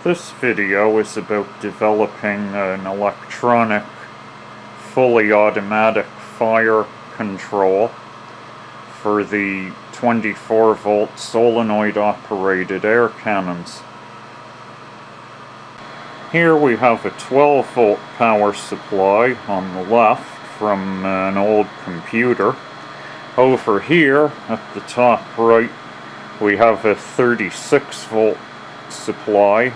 This video is about developing an electronic, fully automatic fire control for the 24-volt solenoid operated air cannons. Here we have a 12-volt power supply on the left from an old computer. Over here at the top right we have a 36-volt supply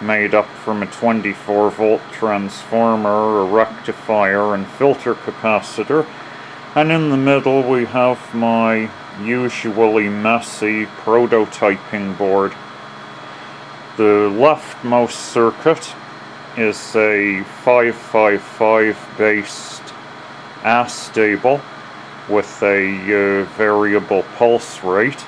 made up from a 24-volt transformer, a rectifier and filter capacitor, and in the middle we have my usually messy prototyping board. The leftmost circuit is a 555 based astable with a variable pulse rate.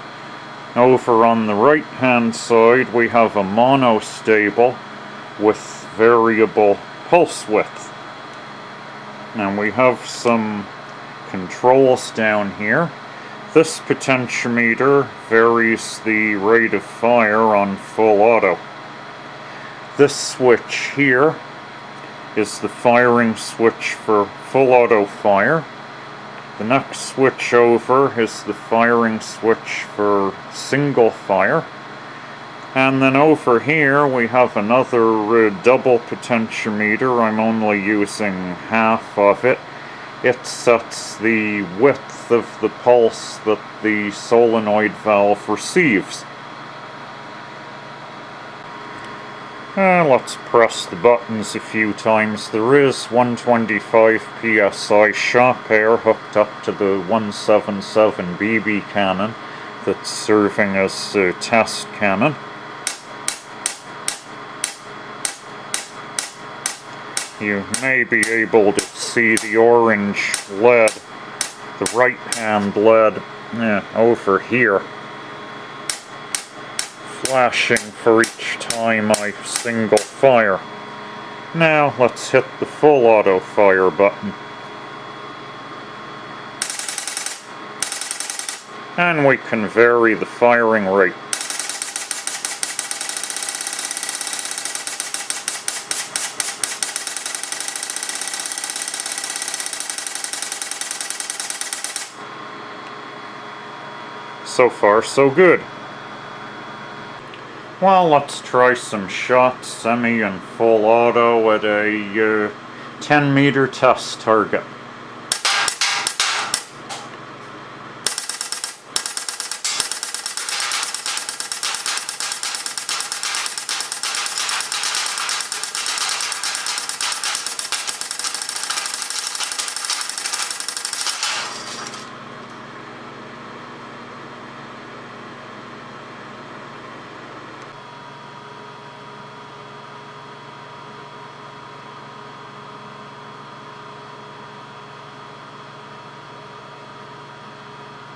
Over on the right hand side we have a monostable with variable pulse width. And we have some controls down here. This potentiometer varies the rate of fire on full auto. This switch here is the firing switch for full auto fire. The next switch over is the firing switch for single fire. And then over here we have another double potentiometer. I'm only using half of it. It sets the width of the pulse that the solenoid valve receives. Let's press the buttons a few times. There is 125 psi shop air hooked up to the 177 BB cannon that's serving as a test cannon. You may be able to see the orange LED, the right hand LED, over here, flashing for each time I single fire. Now let's hit the full auto fire button. And we can vary the firing rate. So far, so good. Well, let's try some shots, semi and full auto, at a 10-meter test target.